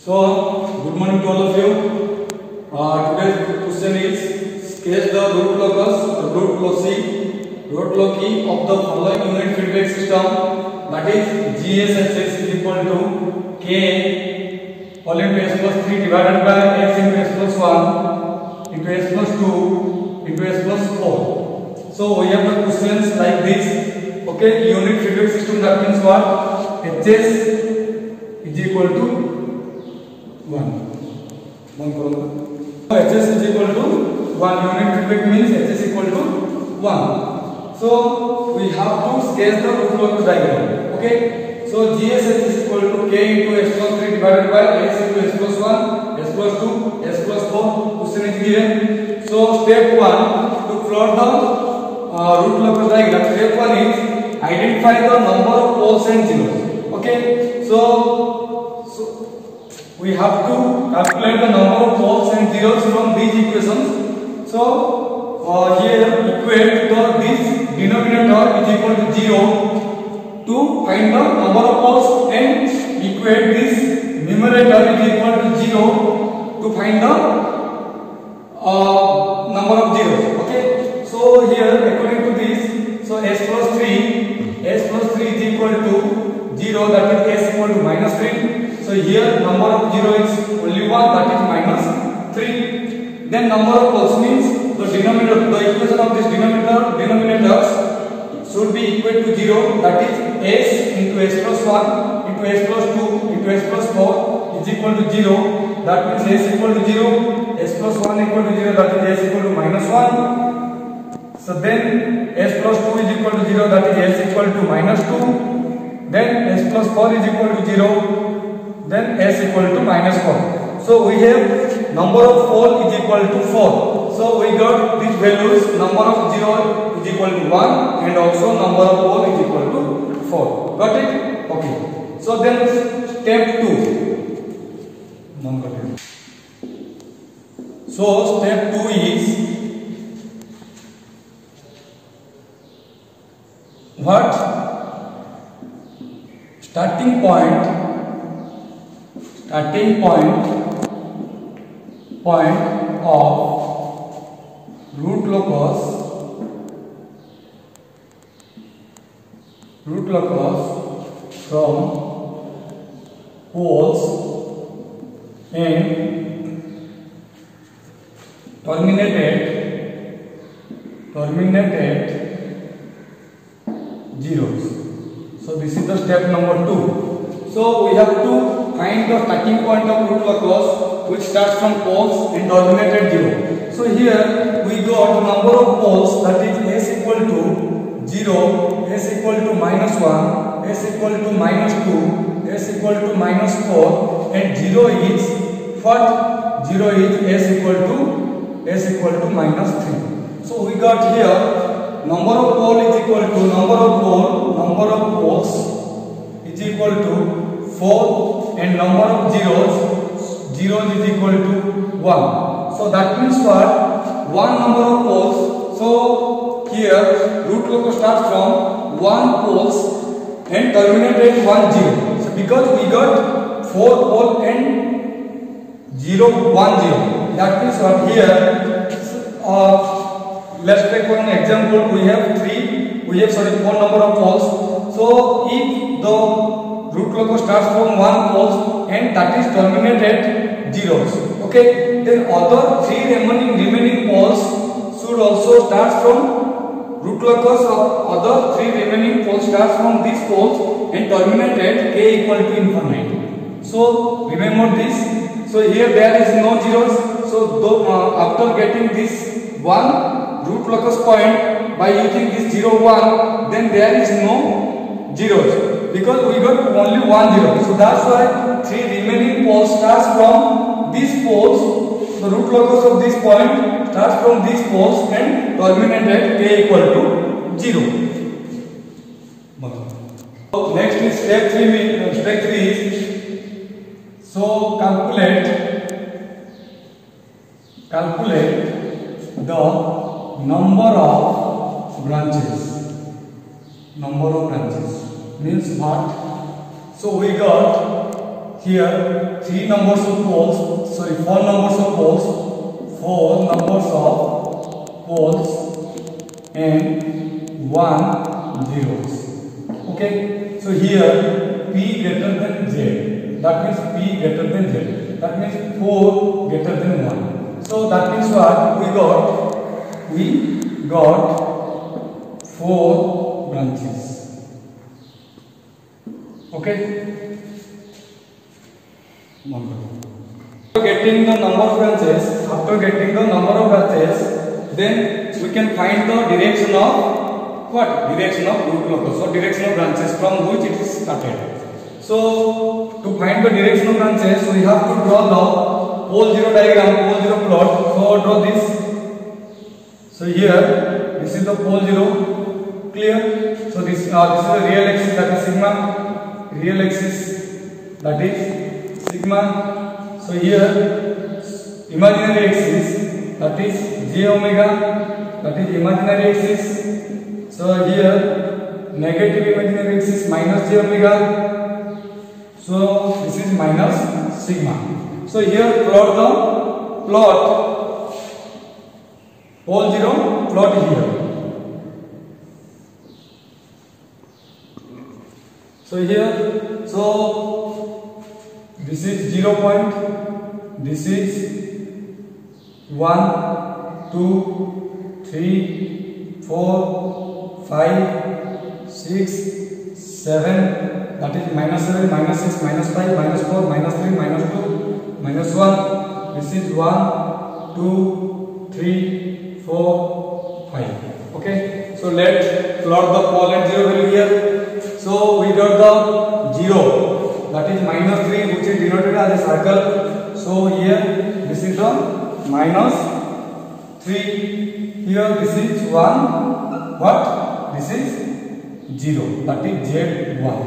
So, good morning to all of you. Today's question is sketch the root loci of the following unit feedback system, that is GSHS is equal to K all into S plus 3 divided by X into S plus 1 into S plus 2 into S plus 4. So we have the questions like this. Okay, unit feedback system, that means what? HS is equal to 1. HS is equal to 1. Unit feedback means HS is equal to 1. So we have to sketch the root locus diagram. Okay. So GSH is equal to K into S plus 3 divided by X into S plus 1, S plus 2, S plus 4. Question is given. So step 1 to plot the root locus diagram. Step 1 is identify the number of poles and zeros. Okay. So we have to calculate the number of poles and zeros from these equations. So here equate this denominator is equal to 0 to find the number of poles, and equate this numerator is equal to 0 to find the number of zeros. Okay. So here according to this, so S plus 3 is equal to 0, that is S equal to minus 3. So here number of 0 is only 1, that is minus 3. Then number of poles means the denominator, the equation of this denominators should be equal to 0, that is S into S plus 1 into S plus 2 into S plus 4 is equal to 0, that means S equal to 0, S plus 1 equal to 0, that is S equal to minus 1. So then S plus 2 is equal to 0, that is S equal to minus 2. Then S plus 4 is equal to 0, then S equal to minus 4. So we have number of pole is equal to 4. So we got these values, number of 0 is equal to 1 and also number of pole is equal to 4. Got it? Okay. So then step 2. So step 2 is what? Starting point of root locus from poles and terminated zeros. So this is the step number 2. So we have to find the starting point of root locus which starts from poles and terminated 0. So here we got number of poles, that is S equal to 0, S equal to minus 1, S equal to minus 2, S equal to minus 4, and 0 is what? 0 is S equal to minus 3. So we got here number of pole is equal to number of poles is equal to 4 and number of zeros is equal to 1. So that means what? 1 number of poles. So here root locus starts from 1 poles and terminated 1 0. So because we got 4 pole and 0 1 0. That means what? Here let's take one example. We have 4 number of poles. So if the root locus starts from 1 poles and that is terminated zeros, okay, then other 3 remaining poles should also start from root locus of other 3 remaining poles starts from these poles and terminated k equal to infinite. So remember this. So here there is no zeros. So after getting this one root locus point by using this 0 1, then there is no zeros, because we got only 1 0. So that's why 3 remaining poles starts from these poles. The root locus of this point starts from these poles and terminated k equal to 0. So next is step 3 is, so calculate the number of branches. Means what? So we got here 3 numbers of poles, sorry 4 numbers of poles, 4 numbers of poles and 1 zeros. Okay, so here P greater than Z, that means P greater than Z, that means 4 greater than 1. So that means what we got 4 branches. Okay. After getting the number of branches, then we can find the direction of what? Direction of root locus, or direction of branches from which it is started. So to find the direction of branches, we have to draw the pole 0 diagram, pole 0 plot. So draw this. So here this is the pole 0. Clear? So this is the real axis, that is sigma. Real axis, that is sigma. So here imaginary axis, that is j omega, that is imaginary axis. So here negative imaginary axis minus j omega. So this is minus sigma. So here plot pole 0, plot here. So here, so this is 0 point, this is 1, 2, 3, 4, 5, 6, 7, that is minus 7, minus 6, minus 5, minus 4, minus 3, minus 2, minus 1, this is 1, 2, 3, 4, 5. Okay, so let's plot the pole and 0 value here. So we got the 0, that is minus 3, which is denoted as a circle. So here this is the minus 3. Here this is 1. What? This is 0. That is Z1.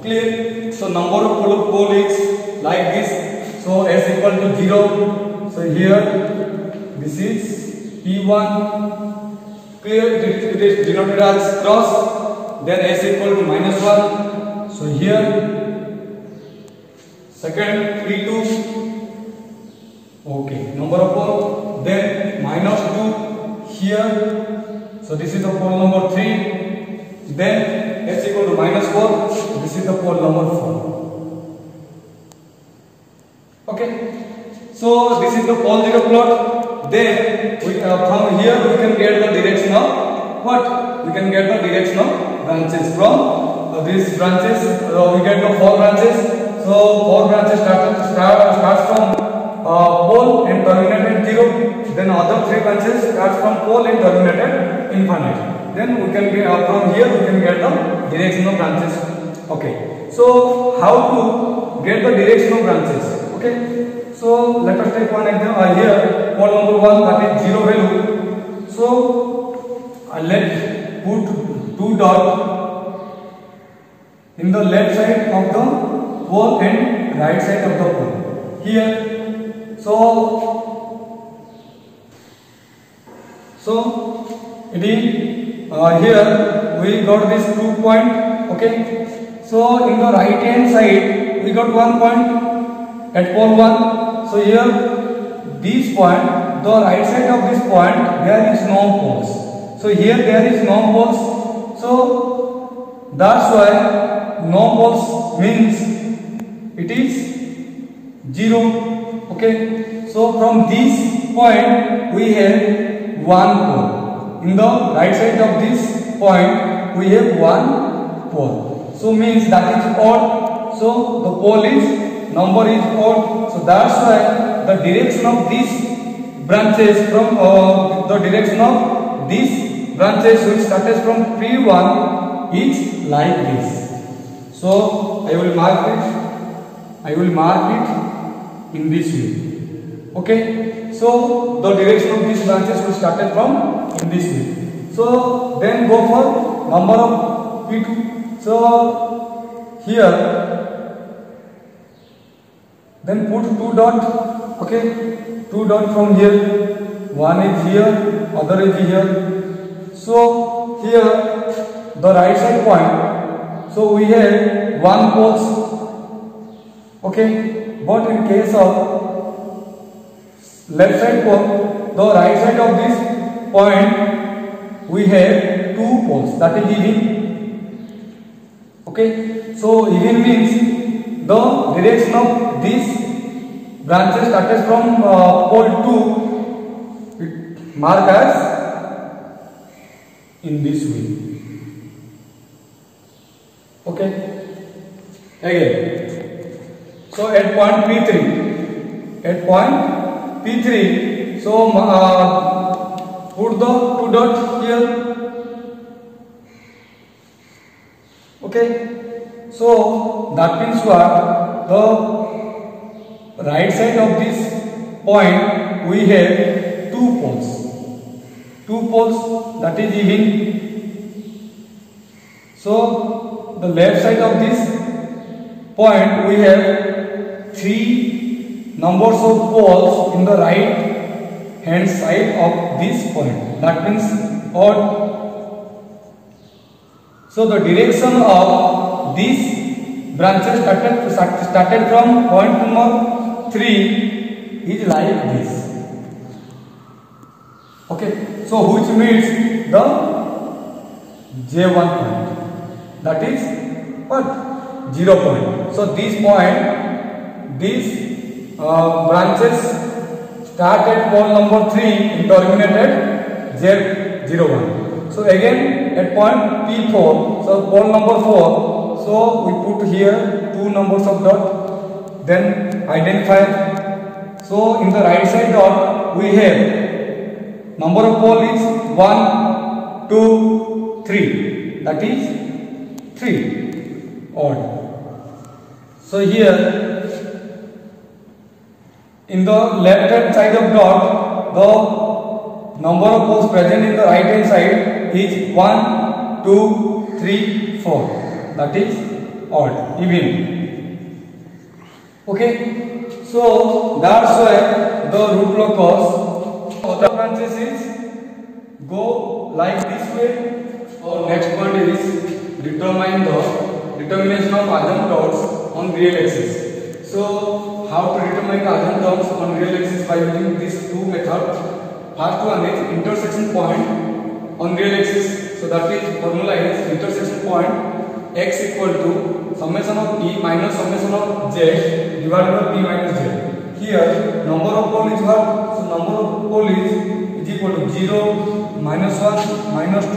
Clear? So number of pole is like this. So S equal to 0. So here this is P1. Clear? It is denoted as cross. Then S equal to minus 1. So here second P2. Okay, number of pole. Then minus 2 here. So this is the pole number 3. Then S equal to minus 4. This is the pole number 4. Okay. So this is the pole 0 plot. Then from here we can get the direction of what? We can get the direction of branches from these branches. We get the 4 branches. So 4 branches starts from pole and terminated 0. Then other 3 branches starts from pole and terminated infinite. Then we can get from here we can get the direction of branches. Okay. So how to get the direction of branches? Okay. So let us take one example here. Pole number 1, that is 0 value. So let's put 2 dots in the left side of the pole and right side of the pole. Here, so it is here we got this 2 point. Okay, so in the right hand side we got 1 point at pole 1. So here this point, the right side of this point, there is no poles. So here there is no poles. So that's why no poles means it is 0. Okay. So from this point we have 1 pole. In the right side of this point we have 1 pole. So means that is odd. So the pole is number is odd. So that's why the direction of these branches from the direction of these branches which started from P1 is like this. So I will mark it in this way. Okay. So the direction of these branches will started from in this way. So then go for number of P2. So here then put 2 dots. Okay, 2 dots from here. One is here, other is here. So here the right side point. So we have 1 poles. Okay, but in case of left side pole, the right side of this point we have two poles, that is even. Okay, so even means the direction of these branches started from pole 2, it mark as in this way. Okay, again. So at point P3, so put the two dots here. Okay, so that means what? The right side of this point we have two poles, that is even. So the left side of this point we have three numbers of poles in the right hand side of this point, that means odd. So the direction of these branches started from point number 3 is like this. Okay, so which means the J1 point, that is what? 0 point. So these branches start at pole number 3 and terminate at Z01. So again at point P4, so pole number 4, so we put here two numbers of dot, then identify. So in the right side dot we have number of pole is 1, 2, 3, that is 3 odd. So here in the left hand side of dot, the number of poles present in the right hand side is 1, 2, 3, 4, that is odd, even. Okay, so that's why the root locus of the branches is go like this way. Our next point is determine the determination of asymptotes on real axis. So how to determine the asymptotes on real axis by using these two methods. First one is intersection point on real axis. So that is formula is intersection point x equal to summation of p minus summation of z divided by p minus z. Here number of pole is what? So number of pole is equal to 0, minus 1, minus 2,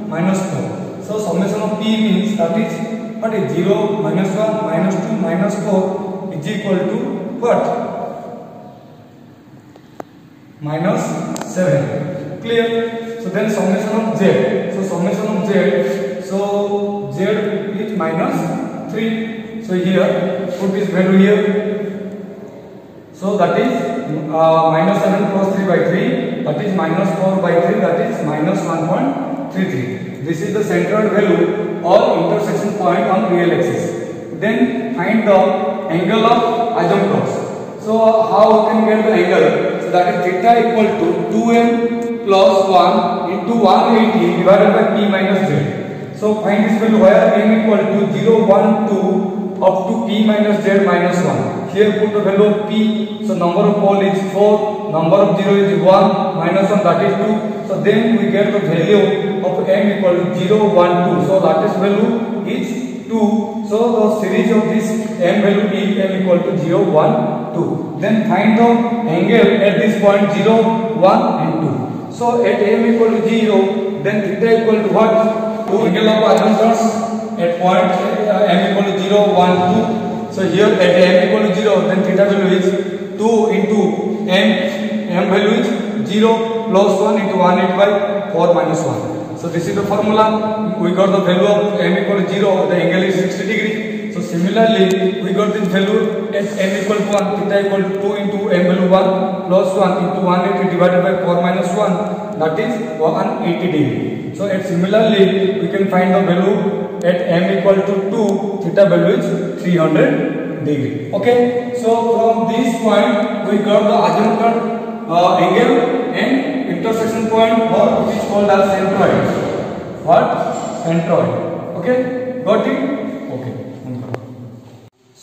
minus 4. So summation of p means that is what is 0, minus 1, minus 2, minus 4 is equal to what? Minus 7. Clear? So then summation of z. So summation of z. So z is minus 3. So here put this value here. So that is minus 7 plus 3 by 3. That is minus 4 by 3. That is minus 1.33. This is the central value or intersection point on real axis. Then find the angle of asymptotes. So how we can get the angle? So that is theta equal to 2m plus 1 into 180 divided by p minus z. So find this value where m equal to 0, 1, 2 up to p minus z minus 1. Here put the value of p. So number of pole is 4, number of 0 is 1, minus 1 that is 2. So then we get the value of m equal to 0, 1, 2. So lattice value is 2. So the series of this m value is m equal to 0, 1, 2. Then find the angle at this point 0, 1 and 2. So at m equal to 0, then theta equal to what? 2 angle of asymptotes at point m equal to 0, 1, 2. So here at m equal to 0, then theta value is 2 into m value is 0 plus 1 into 180 by 4 minus 1. So this is the formula. We got the value of m equal to 0, the angle is 60 degree. So similarly, we got this value at m equal to 1, theta equal to 2 into m value 1 plus 1 into 180 divided by 4 minus 1, that is 180 degree. So at similarly, we can find the value at m equal to 2, theta value is 300 degree. Okay, so from this point we got the asymptote angle and intersection point, or which is called as centroid. What? Centroid. Okay, got it? Okay.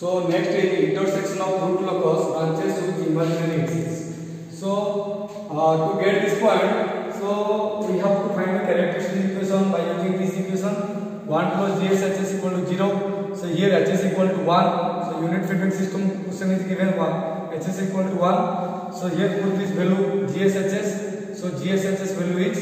So next is intersection of root locus branches with imaginary axis. So to get this point, so we have to find the characteristic equation by using this equation. 1 plus GSHS equal to 0. So here HS equal to 1. So unit feedback system question is given 1. HS equal to 1. So here put this value GSHS. So GSHS value is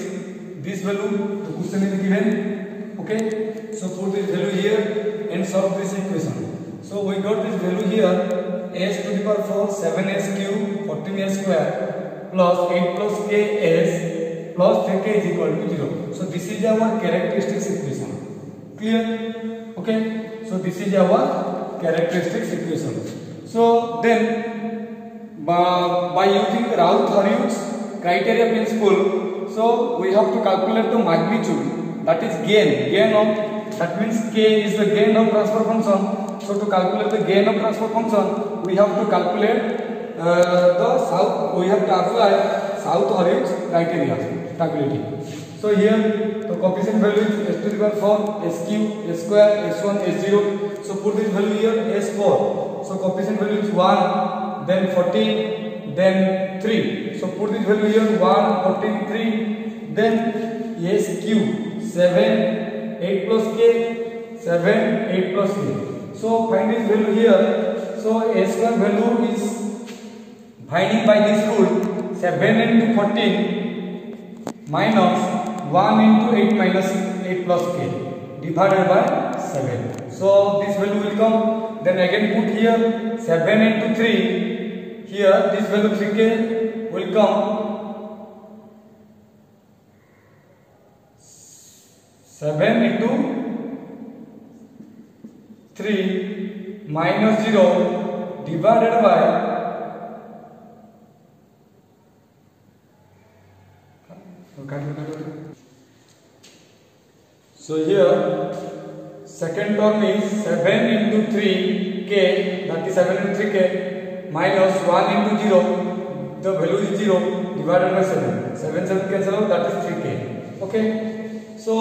this value. The question is given. Okay. So put this value here and solve this equation. So we got this value here. S to the power 4 7s cube 14s square plus 8 plus ks plus 3k is equal to 0. So this is our characteristics equation. Clear? Okay. So this is our characteristics equation. So then by using Raoult-Hurwitz criteria principle, so we have to calculate the magnitude, that is gain of, that means k is the gain of transfer function. So to calculate the gain of transfer function, we have to calculate we have to apply Raoult-Hurwitz criteria stability. So here the coefficient value is s to the power 4, s cube, s square, s1, s0. So put this value here s4. So coefficient value is 1, then 14, then 3. So put this value here 1, 14, 3, then s cube 7, 8 plus k, 7, 8 plus k. So find this value here. So s square value is finding by this rule 7 into 14 minus 1 into 8 minus 8 plus k divided by 7. So this value will come. Then again put here 7 into 3. Here this value 3k will come. 7 into 3 minus 0 divided by so here second term is 7 into 3k, that is 7 into 3k minus 1 into 0, the value is 0 divided by 7. 7 cancel out, that is 3k. Okay. So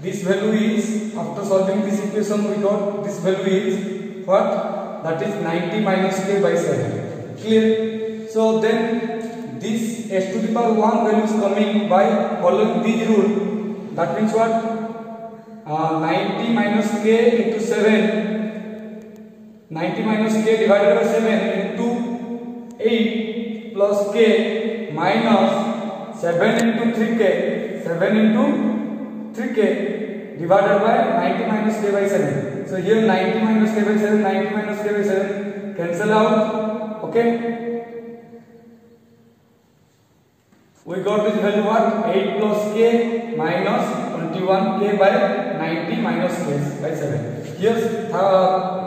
this value is, after solving this equation, we got this value is what? That is 90 minus k by 7. Clear? So then this s to the power 1 value is coming by following this rule. That means what? 90 minus k into 7. 90 minus k divided by 7 into 8 plus k minus 7 into 3k. 7 into 3k divided by 90 minus k by 7. So here 90 minus k by 7, 90 minus k by 7 cancel out. Okay. We got this value what? 8 plus k minus 21k by 90 minus k by 7. Here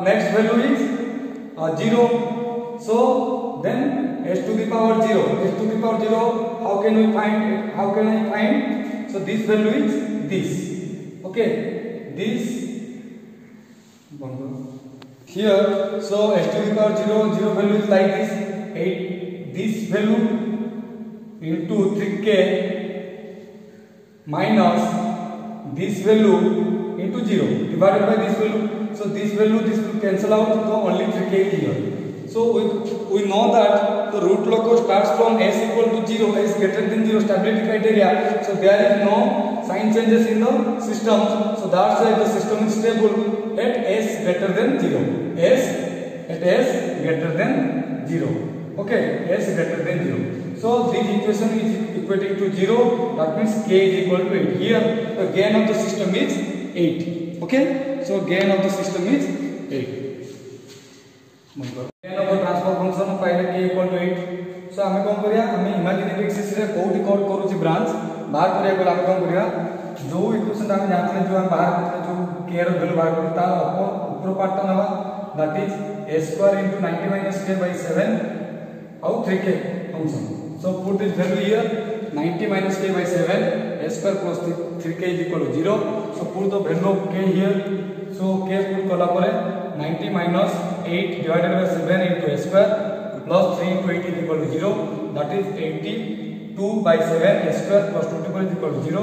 next value is 0. So then s to the power 0. S to the power 0. How can we find? How can I find? So this value is this. Okay. This here. So s to the power 0. 0 value is like this. 8. This value into 3k minus this value into 0 divided by this value. So this value cancel out, so only 3k here. So we know that the root locus starts from s equal to 0, s greater than 0 stability criteria. So there is no sign changes in the system. So that's why the system is stable at s greater than 0. At s greater than 0. Okay, s greater than 0. So this equation is equating to 0. That means k is equal to 8. Here the gain of the system is 8. Okay. So gain of the system is 8. Gain of the transfer function पाइले k equal to 8. So हमें कौन करिया? हमें imaginary axis रे code code करूची branch बाहर करिया बोला हमें कौन करिया? जो इक्वेशन हमें जानते हैं जो हम बाहर करते हैं जो k रो वैल्यू बाहर करता है ऊपर पार्ट तो नवा that is s square into 90 minus k by 7 और 3k function. So put this value here 90 minus k by 7 s square plus 3k is equal to 0. So put the value of k here. So k put kala pare 90 minus 8 divided by 7 into s square plus 3 into 8 is equal to 0. That is 82 by 7 s square plus 24 is equal to 0.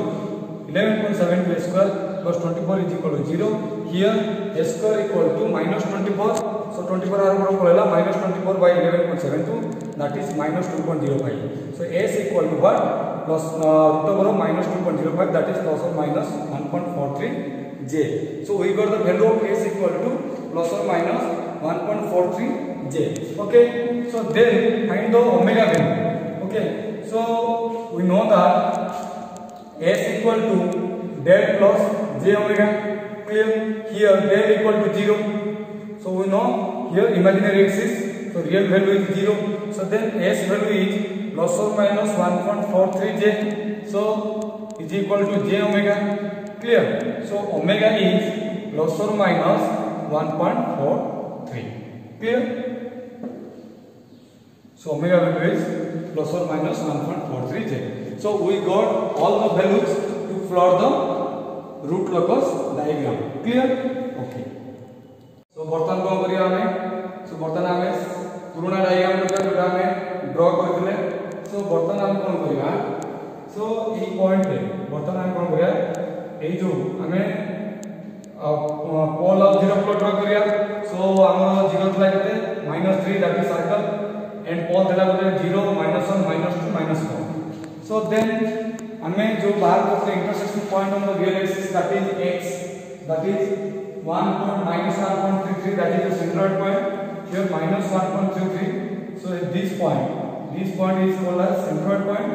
11.7 to s square plus 24 is equal to 0. Here s square equal to minus 24. So 24 minus 24 by 11.72, that is minus 2.05. So s equal to what? Plus root over minus 2.05, that is plus or minus 1.43 j. So we got the value of s equal to plus or minus 1.43 j. Okay. So then find the omega value. Okay. So we know that s equal to del plus j omega. Clear? Here del equal to 0. So we know here imaginary axis, so real value is 0. So then s value is plus or minus 1.43 j. So is equal to j omega. Clear? So omega is plus or minus 1.43. Clear? So omega value is plus or minus 1.43 j. So we got all the values to plot the root locus diagram. Clear? Okay. So बर्तमान कौन करिया हमें? So बर्तमान हमें पुराना diagram जोटा हमें draw करथिले. So बर्तमान हम कौन करिया? So এই पॉइंट पे बर्तमान हम कौन करिया? এই जो हमें पोल ऑफ 0 को ड्रॉ करिया. So हम 0 थला केते -3, that is circle, and पोल थला केते 0 -1 -2 -4. So then हमें जो बाहर करते intersection point on the real axis, that is x, that is 1.33, that is the centroid point. Here minus 1.33. So this point is called as centroid point.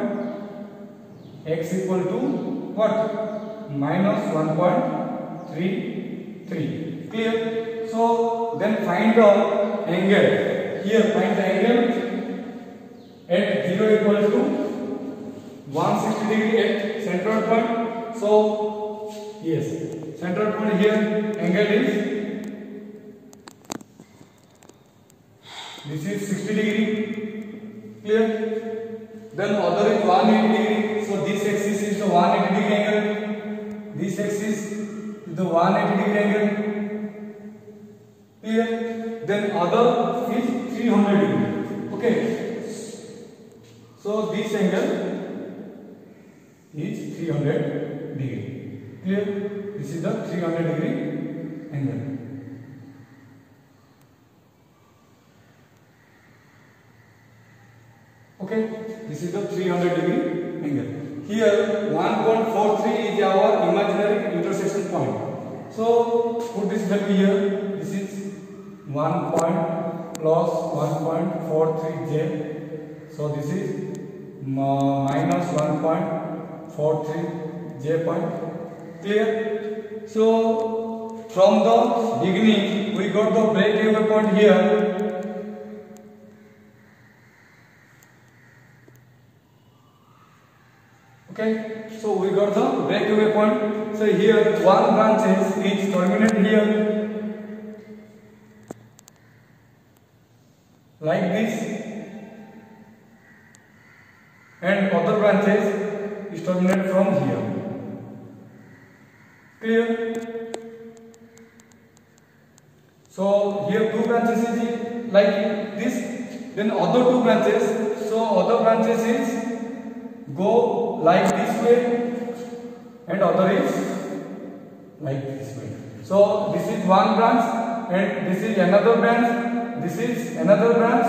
X equal to what? Minus 1.33. Clear? So then find the angle. Here find the angle at 0 equal to 160 degree at centroid point. So yes, centroid point here angle is, this is 60 degree. Clear? Then other is 180 degree. So this axis is the 180 degree angle. This axis is the 180 degree angle. Clear? Then other is 300 degree. Okay. So this angle is 300 degree. Clear? This is the 300 degree angle. Okay, this is the 300 degree angle. Here 1.43 is our imaginary intersection point. So put this value here. This is 1 point plus 1.43 j. So this is minus 1.43 j point. Clear? So from the beginning we got the breakaway point here. Okay, so we got the breakaway point. So here one branch is terminated here like this, and other branches is terminated from here. Clear? So here two branches is like this, then other two branches. So other branches is go like this way, and other is like this way. So this is one branch, and this is another branch. This is another branch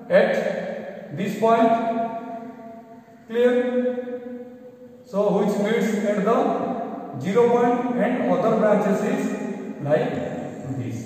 at this point. Clear? So which meets at the 0 point, and other branches is like this.